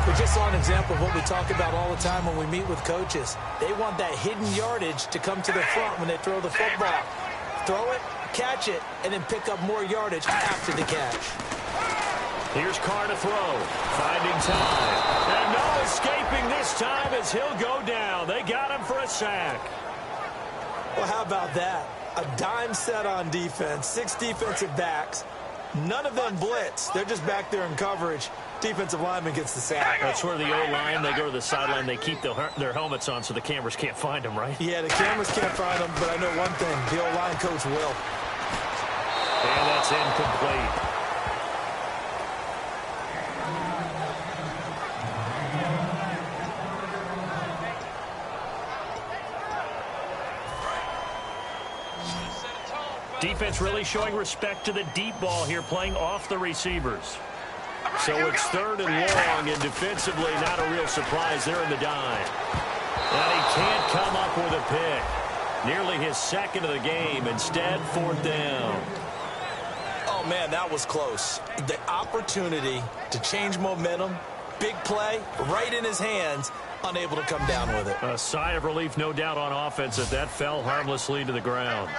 E: We just saw an example of what we talk about all the time when we meet with coaches. They want that hidden yardage to come to the front when they throw the football. Throw it, catch it, and then pick up more yardage after the catch.
D: Here's Carr to throw. Finding time. And no escaping this time as he'll go down. They got him for a sack.
E: Well, how about that? A dime set on defense, 6 defensive backs. None of them blitz. They're just back there in coverage. Defensive lineman gets the sack.
D: That's where the O-line, they go to the sideline, they keep their helmets on so the cameras can't find them, right?
E: Yeah, the cameras can't find them, but I know one thing. The O-line coach will.
D: And that's incomplete. Defense really showing respect to the deep ball here, playing off the receivers. So it's 3rd and long, and defensively not a real surprise there in the dime. And he can't come up with a pick. Nearly his second of the game. Instead, 4th down.
E: Oh, man, that was close. The opportunity to change momentum, big play, right in his hands, unable to come down with it.
D: A sigh of relief, no doubt, on offense as that fell harmlessly to the ground.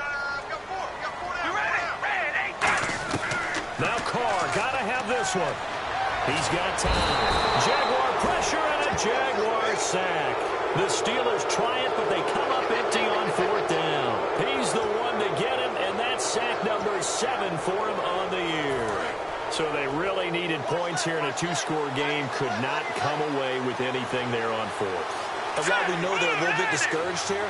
D: Now Carr, gotta have this one. He's got time. Jaguar pressure and a Jaguar sack. The Steelers try it, but they come up empty on 4th down. He's the one to get him, and that's sack number 7 for him on the year. So they really needed points here in a 2-score game. Could not come away with anything there on 4th.
E: And while we know they're a little bit discouraged here,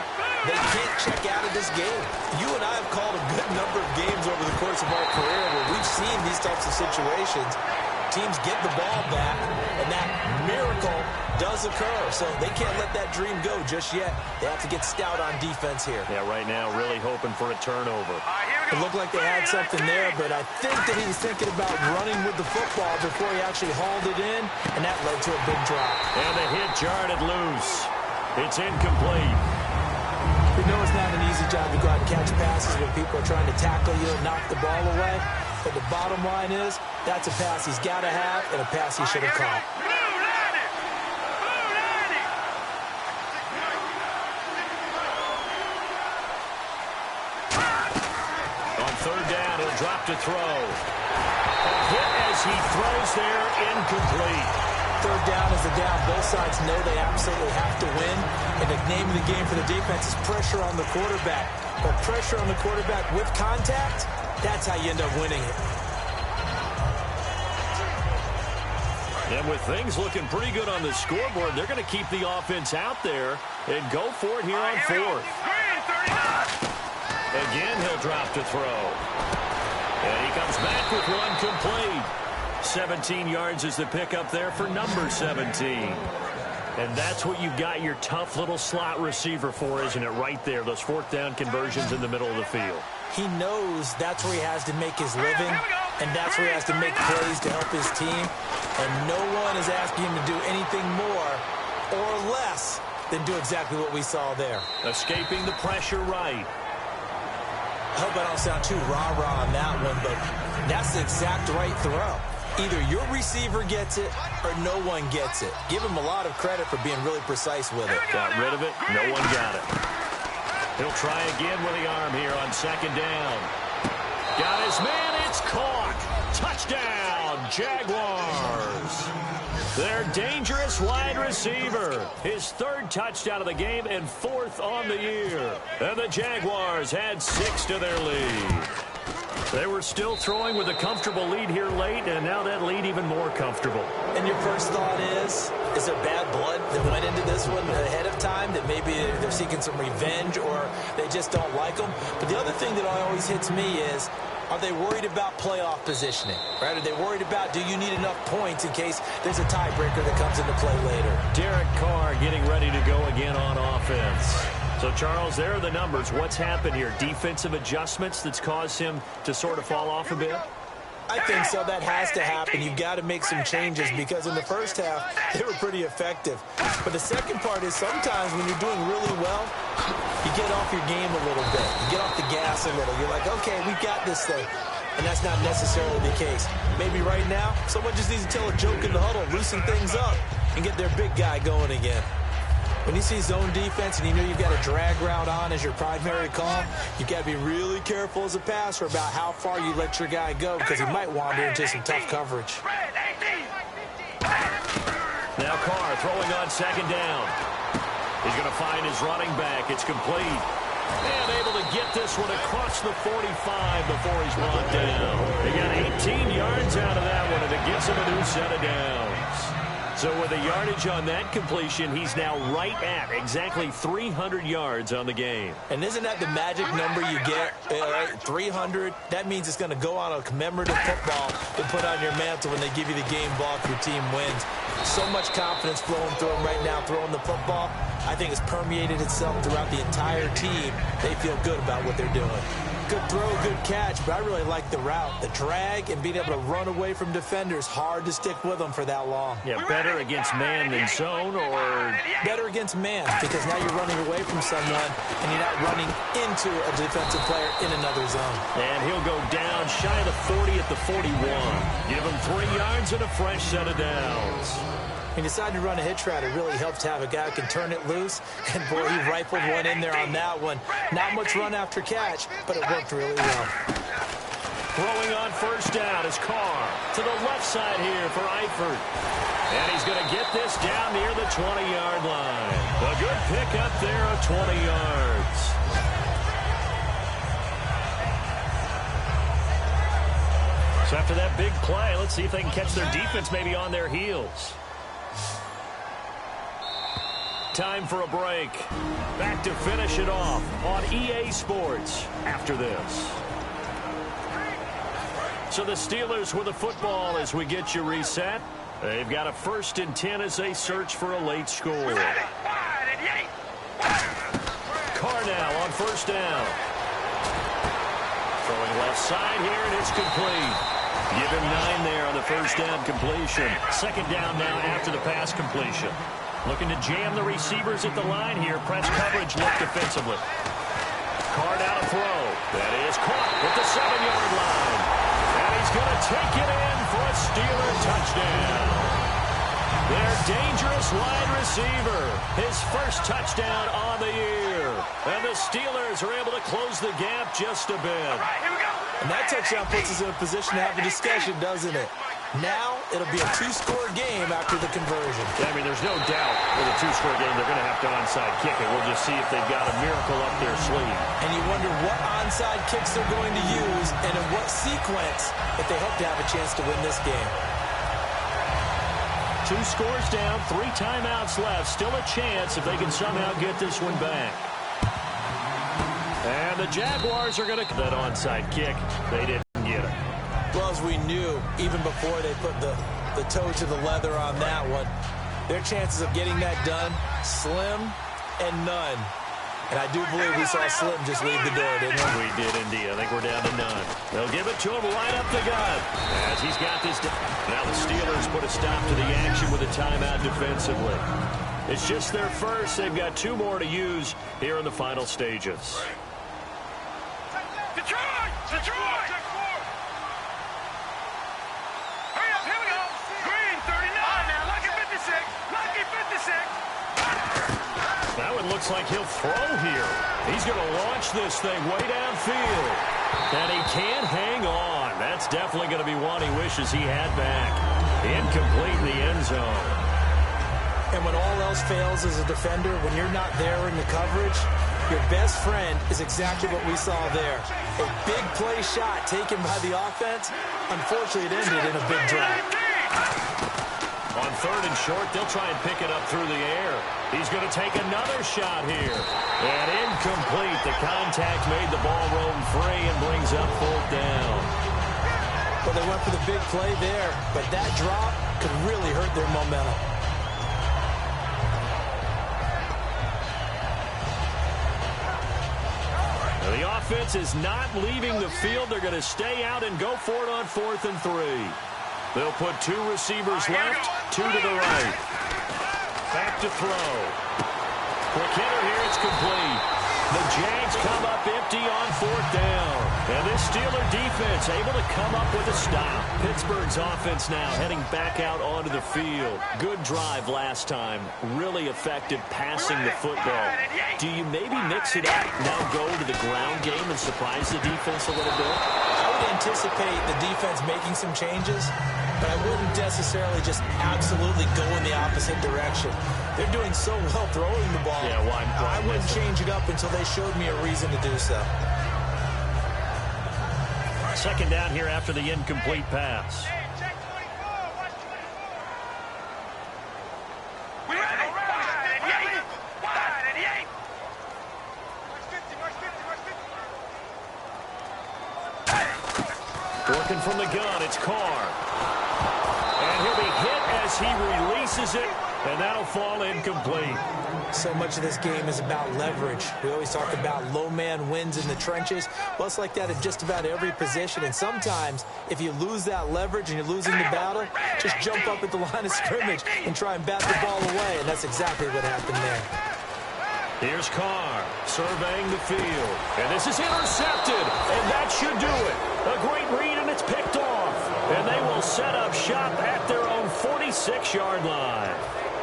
E: they can't check out of this game. You and I have called a good number of games over the course of our career where we've seen these types of situations. Teams get the ball back, and that miracle does occur. So they can't let that dream go just yet. They have to get stout on defense here.
D: Yeah, right now really hoping for a turnover.
E: It looked like they had something there, but I think that he was thinking about running with the football before he actually hauled it in, and that led to a big drop.
D: And the hit jarred it loose. It's incomplete.
E: We know it's not an easy job to go out and catch passes when people are trying to tackle you and knock the ball away. But the bottom line is, that's a pass he's got to have and a pass he should have caught.
D: On third down, he'll drop to throw. A hit as he throws there, incomplete.
E: Third down is the down. Both sides know they absolutely have to win. And the name of the game for the defense is pressure on the quarterback. But pressure on the quarterback with contact, that's how you end up winning it.
D: And with things looking pretty good on the scoreboard, they're going to keep the offense out there and go for it here on fourth. Again, he'll drop to throw. And he comes back with one complete. 17 yards is the pickup there for number 17. And that's what you've got your tough little slot receiver for, isn't it? Right there, those fourth down conversions in the middle of the field.
E: He knows that's where he has to make his living, and that's where he has to make plays to help his team. And no one is asking him to do anything more or less than do exactly what we saw there.
D: Escaping the pressure right.
E: I hope I don't sound too rah-rah on that one, but that's the exact right throw. Either your receiver gets it or no one gets it. Give him a lot of credit for being really precise with it.
D: Got rid of it. No one got it. He'll try again with the arm here on second down. Got his man. It's caught. Touchdown, Jaguars. Their dangerous wide receiver. His third touchdown of the game and fourth on the year. And the Jaguars had 6 to their lead. They were still throwing with a comfortable lead here late, and now that lead even more comfortable.
E: And your first thought is there bad blood that went into this one ahead of time, that maybe they're seeking some revenge or they just don't like them? But the other thing that always hits me is, are they worried about playoff positioning? Right? Are they worried about, do you need enough points in case there's a tiebreaker that comes into play later?
D: Derek Carr getting ready to go again on offense. So, Charles, there are the numbers. What's happened here? Defensive adjustments that's caused him to sort of fall off a bit?
E: I think so. That has to happen. You've got to make some changes because in the first half, they were pretty effective. But the second part is sometimes when you're doing really well, you get off your game a little bit. You get off the gas a little. You're like, okay, we've got this thing. And that's not necessarily the case. Maybe right now, someone just needs to tell a joke in the huddle, loosen things up, and get their big guy going again. When you see zone defense and you know you've got a drag route on as your primary call, you've got to be really careful as a passer about how far you let your guy go because he might wander into some tough coverage.
D: Now Carr throwing on second down. He's going to find his running back. It's complete. And able to get this one across the 45 before he's brought down. He got 18 yards out of that one, and it gives him a new set of downs. So with the yardage on that completion, he's now right at exactly 300 yards on the game.
E: And isn't that the magic number you get, right? 300? That means it's going to go on a commemorative football to put on your mantle when they give you the game ball if your team wins. So much confidence flowing through him right now, throwing the football. I think it's permeated itself throughout the entire team. They feel good about what they're doing. Good throw, good catch, but I really like the route. The drag and being able to run away from defenders, hard to stick with them for that long.
D: Yeah, better against man than zone, or
E: better against man, because now you're running away from someone and you're not running into a defensive player in another zone.
D: And he'll go down shy of the 40 at the 41. Give him 3 yards and a fresh set of downs.
E: He decided to run a hitch route. It really helps to have a guy who can turn it loose. And, boy, he rifled one in there on that one. Not much run after catch, but it worked really well.
D: Throwing on first down is Carr to the left side here for Eifert. And he's going to get this down near the 20-yard line. A good pickup there of 20 yards. So after that big play, let's see if they can catch their defense maybe on their heels. Time for a break. Back to finish it off on EA Sports after this. So the Steelers with the football as we get you reset. They've got a 1st and 10 as they search for a late score. Carr now on first down. Throwing left side here, and it's complete. Give him 9 there on the first down completion. Second down now after the pass completion. Looking to jam the receivers at the line here. Press coverage look defensively. Carr now to throw. That is caught at the 7-yard line. And he's going to take it in for a Steeler touchdown. Their dangerous wide receiver. His first touchdown on the year. And the Steelers are able to close the gap just a bit.
E: And that touchdown puts us in a position to have a discussion, doesn't it? Now, it'll be a 2-score game after the conversion.
D: Yeah, I mean, there's no doubt with a 2-score game they're going to have to onside kick it. We'll just see if they've got a miracle up their sleeve.
E: And you wonder what onside kicks they're going to use and in what sequence if they hope to have a chance to win this game.
D: 2 scores down, 3 timeouts left. Still a chance if they can somehow get this one back. And the Jaguars are going to that onside kick. They didn't get it.
E: Well, as we knew, even before they put the toe to the leather on that one, their chances of getting that done, slim and none. And I do believe we saw Slim just leave the door, didn't we?
D: We did indeed. I think we're down to none. They'll give it to him right up the gut. As he's got this. Now the Steelers put a stop to the action with a timeout defensively. It's just their first. They've got 2 more to use here in the final stages.
F: Detroit! Detroit! Hurry up, here we go. Green, 39. Now, lucky 56. Lucky 56.
D: Now it looks like he'll throw here. He's going to launch this thing way downfield. And he can't hang on. That's definitely going to be one he wishes he had back. Incomplete in the end zone.
E: And when all else fails as a defender, when you're not there in the coverage, your best friend is exactly what we saw there. A big play shot taken by the offense. Unfortunately, it ended in a big drop.
D: On 3rd and short, they'll try and pick it up through the air. He's going to take another shot here. And incomplete. The contact made the ball roam free and brings up 4th down.
E: Well, they went for the big play there, but that drop could really hurt their momentum.
D: The offense is not leaving the field. They're going to stay out and go for it on 4th and 3. They'll put 2 receivers left, 2 to the right. Back to throw. Quick hitter here, it's complete. The Jags come up empty on 4th down. And this Steeler defense able to come up with a stop. Pittsburgh's offense now heading back out onto the field. Good drive last time. Really effective passing the football. Do you maybe mix it up, now go to the ground game and surprise the defense a little bit?
E: I would anticipate the defense making some changes, but I wouldn't necessarily just absolutely go in the opposite direction. They're doing so well throwing the ball.
D: Yeah, why
E: I wouldn't change it up until they showed me a reason to do so.
D: 2nd down here after the incomplete pass. Working from the gun, it's Carr. And he'll be hit as he releases it, and that'll fall incomplete.
E: So much of this game is about leverage. We always talk about low man wins in the trenches. Well, it's like that at just about every position. And sometimes, if you lose that leverage and you're losing the battle, just jump up at the line of scrimmage and try and bat the ball away. And that's exactly what happened there.
D: Here's Carr surveying the field. And this is intercepted. And that should do it. A great read, and it's picked off. And they will set up shop at their own 46-yard line.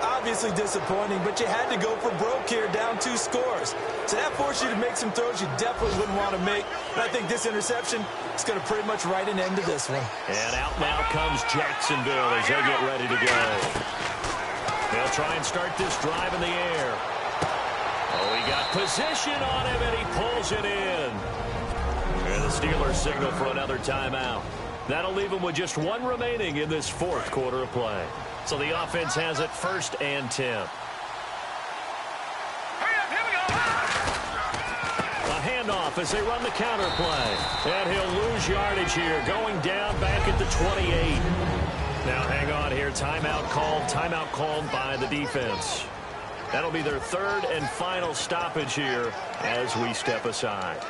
E: Obviously disappointing, but you had to go for broke here, down 2 scores. So that forced you to make some throws you definitely wouldn't want to make. And I think this interception is going to pretty much write an end to this one.
D: And out now comes Jacksonville as they get ready to go. They'll try and start this drive in the air. Oh, he got position on him, and he pulls it in. And the Steelers signal for another timeout. That'll leave them with just 1 remaining in this 4th quarter of play. So the offense has it 1st and 10. A handoff as they run the counter play. And he'll lose yardage here, going down back at the 28. Now hang on here. Timeout called by the defense. That'll be their 3rd and final stoppage here as we step aside.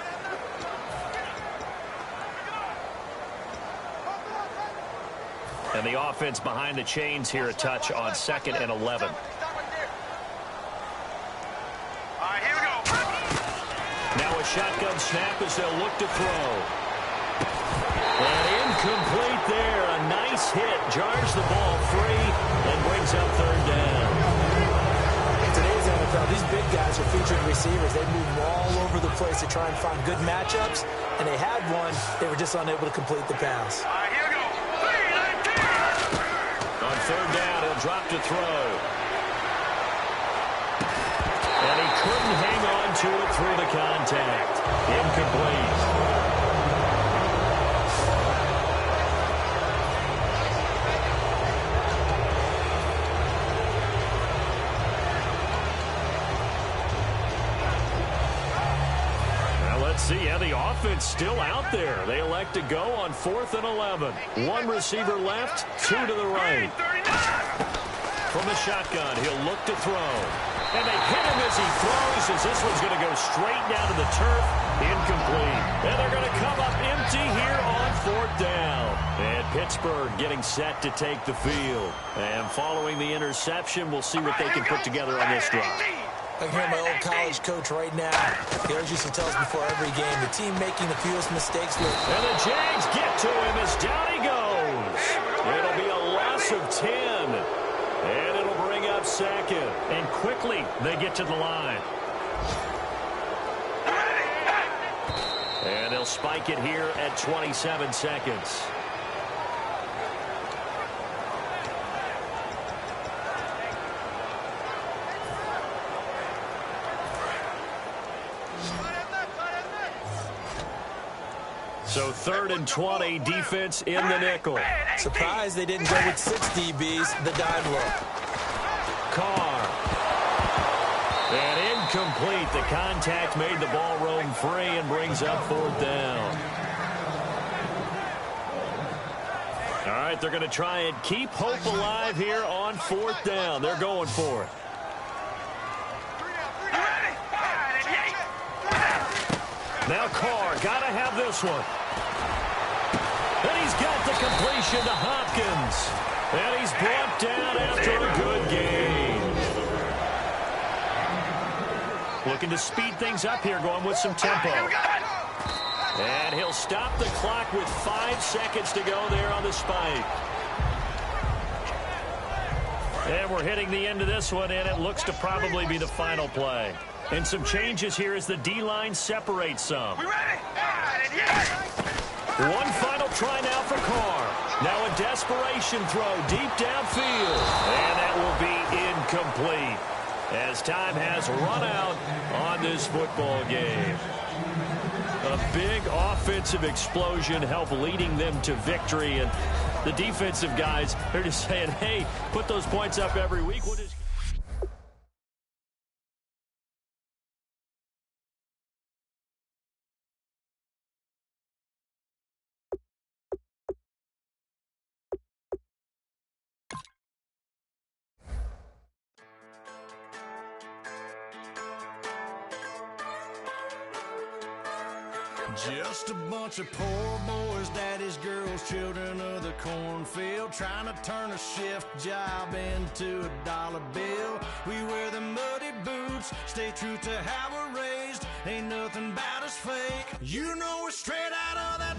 D: And the offense behind the chains here, a touch on 2nd and 11. shotgun snap as they'll look to throw. And incomplete there. A nice hit. Jars the ball free and brings up third down.
E: In today's NFL, these big guys are featured receivers. They move all over the place to try and find good matchups, and they had one. They were just unable to complete the pass.
F: All right, here we go.
D: On third down, he'll drop to throw. And he couldn't hang on to it through the contact. Incomplete. See how the offense still out there. They elect to go on 4th and 11. One receiver left, two to the right. From the shotgun, he'll look to throw. And they hit him as he throws, as this one's going to go straight down to the turf. Incomplete. And they're going to come up empty here on 4th down. And Pittsburgh getting set to take the field. And following the interception, we'll see what they can put together on this drive.
E: I can hear my old college coach right now. He always used to tell us before every game, the team making the fewest mistakes will...
D: And the Jags get to him as down he goes. It'll be a loss of 10. And it'll bring up second. And quickly, they get to the line. And they'll spike it here at 27 seconds. So 3rd and 20, defense in the nickel.
E: Surprised they didn't go with 6 DBs, the dime look.
D: Carr. And incomplete. The contact made the ball roam free and brings up 4th down. All right, they're going to try and keep hope alive here on 4th down. They're going for it. Now Carr, got to have this one. And he's got the completion to Hopkins. And he's brought down after a good game. Looking to speed things up here, going with some tempo. And he'll stop the clock with 5 seconds to go there on the spike. And we're hitting the end of this one, and it looks to probably be the final play. And some changes here as the D-line separates some. One final try now for Carr. Now a desperation throw deep downfield. And that will be incomplete as time has run out on this football game. A big offensive explosion helped leading them to victory. And the defensive guys are just saying, hey, put those points up every week. We'll just...
A: Just a bunch of poor boys, daddy's girls, children of the cornfield, trying to turn a shift job into a dollar bill. We wear the muddy boots, stay true to how we're raised. Ain't nothing about us fake. You know we're straight out of that